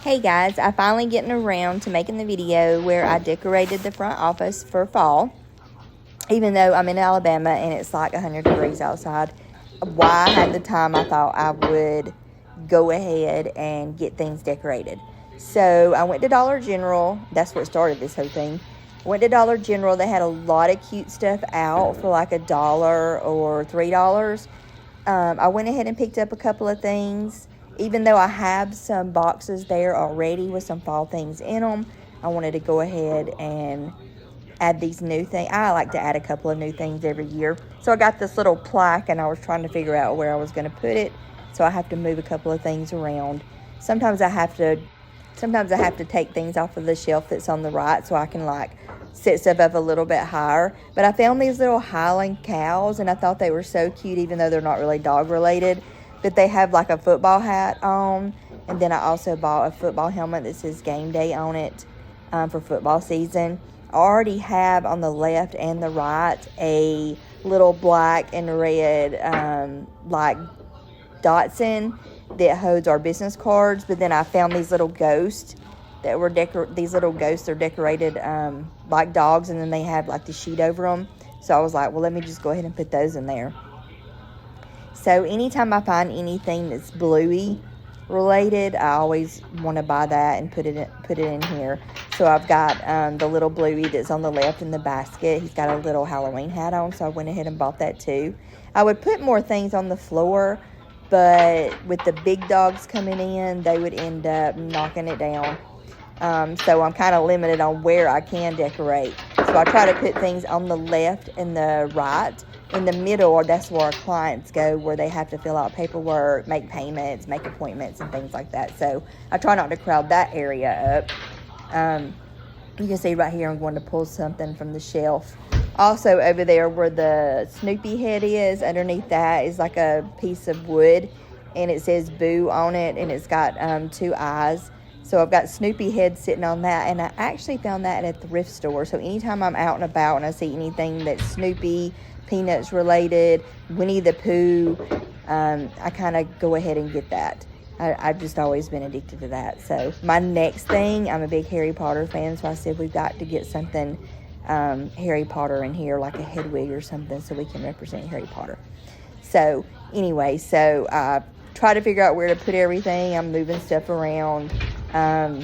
Hey guys, I finally getting around to making the video where I decorated the front office for fall. Even though I'm in Alabama and it's like 100 degrees outside, while I had the time, I thought I would go ahead and get things decorated. So I went to Dollar General. That's where it started, this whole thing. Went to Dollar General. They had a lot of cute stuff out for like $1 or $3. I went ahead and picked up a couple of things. Even though I have some boxes there already with some fall things in them, I wanted to go ahead and add these new things. I like to add a couple of new things every year. So I got this little plaque and I was trying to figure out where I was going to put it. So I have to move a couple of things around. Sometimes I have to take things off of the shelf that's on the right so I can like set stuff up a little bit higher. But I found these little Highland cows and I thought they were so cute, even though they're not really dog related. But they have like a football hat on. And then I also bought a football helmet that says Game Day on it for football season. I already have on the left and the right a little black and red like Dotson that holds our business cards. But then I found these little ghosts that were these little ghosts are decorated like dogs, and then they have like the sheet over them. So I was like, well, let me just go ahead and put those in there. So anytime I find anything that's bluey related, I always want to buy that and put it in here. So I've got the little bluey that's on the left in the basket. He's got a little Halloween hat on, so I went ahead and bought that too. I would put more things on the floor, but with the big dogs coming in, they would end up knocking it down. So I'm kind of limited on where I can decorate. So I try to put things on the left and the right. In the middle, or that's where our clients go, where they have to fill out paperwork, make payments, make appointments, and things like that. So I try not to crowd that area up. You can see right here, I'm going to pull something from the shelf. Also over there where the Snoopy head is, underneath that is like a piece of wood, and it says Boo on it, and it's got 2 eyes. So I've got Snoopy head sitting on that, and I actually found that at a thrift store. So anytime I'm out and about and I see anything that's Snoopy, Peanuts related, Winnie the Pooh, I kind of go ahead and get that. I've just always been addicted to that. So my next thing, I'm a big Harry Potter fan, so I said we've got to get something Harry Potter in here, like a Hedwig or something, so we can represent Harry Potter. So anyway, so I try to figure out where to put everything. I'm moving stuff around. I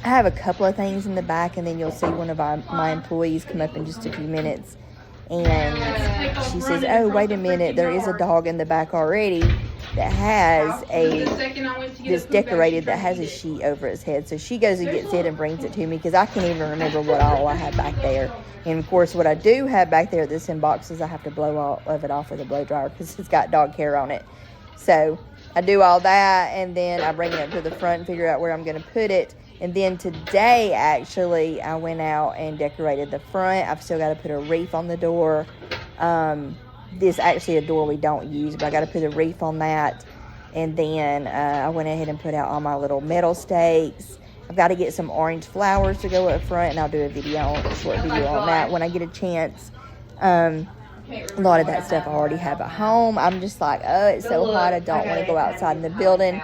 have a couple of things in the back, and then you'll see one of my employees come up in just a few minutes. And she says, oh, wait a minute, there is a dog in the back already that has this decorated that has a sheet over its head. So she goes and gets it and brings it to me, because I can't even remember what all I have back there. And of course, what I do have back there that's in boxes, I have to blow all of it off with a blow dryer because it's got dog hair on it. So I do all that, and then I bring it up to the front and figure out where I'm going to put it. And then today, actually, I went out and decorated the front. I've still got to put a wreath on the door. This is actually a door we don't use, but I got to put a wreath on that. And then I went ahead and put out all my little metal stakes. I've got to get some orange flowers to go up front, and I'll do a short video on that when I get a chance. A lot of that stuff I already have at home. I'm just like, oh, it's so hot. I don't want to go outside in the building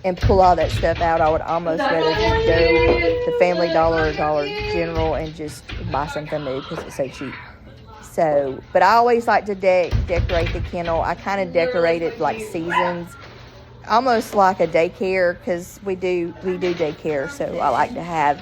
and pull all that stuff out. I would almost rather just go to Family Dollar or Dollar General and just buy something new because it's so cheap. So, but I always like to decorate the kennel. I kind of decorate it like seasons, almost like a daycare, because we do daycare. So I like to have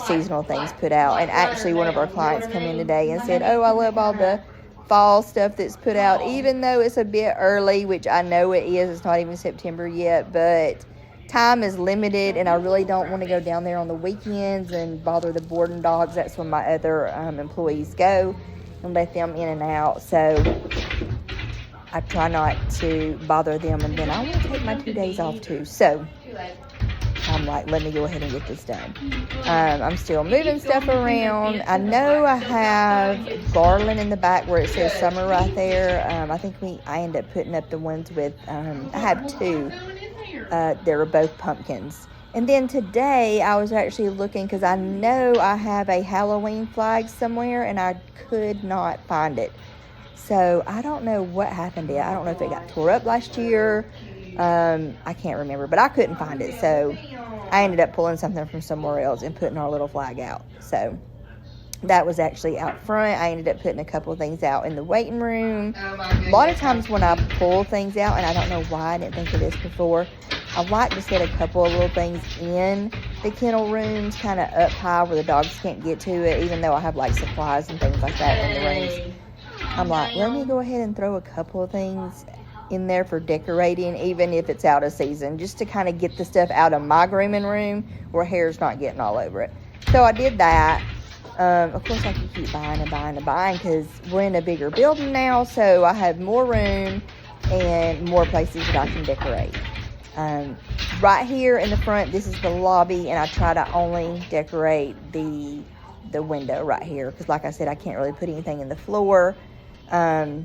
seasonal things put out. And actually, one of our clients came in today and said, oh, I love all the fall stuff that's put out, even though it's a bit early, which I know it is. It's not even September yet, but time is limited, and I really don't want to go down there on the weekends and bother the boarding dogs. That's when my other employees go, and let them in and out. So I try not to bother them, and then I want to take my 2 days off too. So I'm like, let me go ahead and get this done. I'm still moving stuff around. I know I have garland in the back where it says summer right there. I think I end up putting up the ones with, I have 2. They were both pumpkins. And then today I was actually looking, because I know I have a Halloween flag somewhere and I could not find it. So I don't know what happened to it. I don't know if it got tore up last year. I can't remember, but I couldn't find it. So I ended up pulling something from somewhere else and putting our little flag out. So that was actually out front. I ended up putting a couple of things out in the waiting room. A lot of times when I pull things out, and I don't know why I didn't think of this before, I like to set a couple of little things in the kennel rooms, kind of up high where the dogs can't get to it, even though I have like supplies and things like that in the rooms. I'm like, let me go ahead and throw a couple of things in there for decorating, even if it's out of season, just to kind of get the stuff out of my grooming room where hair's not getting all over it. So I did that. Of course, I can keep buying and buying and buying because we're in a bigger building now, so I have more room and more places that I can decorate. Right here in the front, this is the lobby, and I try to only decorate the window right here because, like I said, I can't really put anything in the floor. I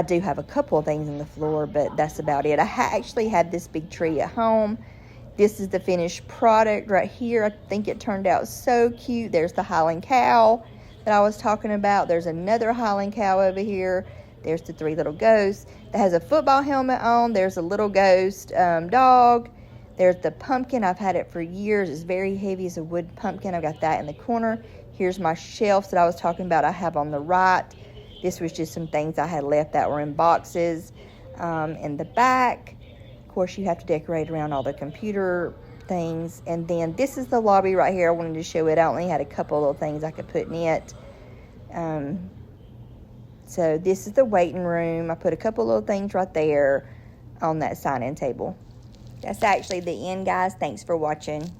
do have a couple of things in the floor, but that's about it. I actually had this big tree at home. This is the finished product right here. I think it turned out so cute. There's the Highland cow that I was talking about. There's another Highland cow over here. There's the 3 little ghosts. That has a football helmet on. There's a little ghost dog. There's the pumpkin. I've had it for years. It's very heavy. It's a wood pumpkin. I've got that in the corner. Here's my shelves that I was talking about I have on the right. This was just some things I had left that were in boxes. In the back, of course, you have to decorate around all the computer things. And then this is the lobby right here. I wanted to show it. I only had a couple of little things I could put in it. So this is the waiting room. I put a couple little things right there on that sign-in table. That's actually the end, guys. Thanks for watching.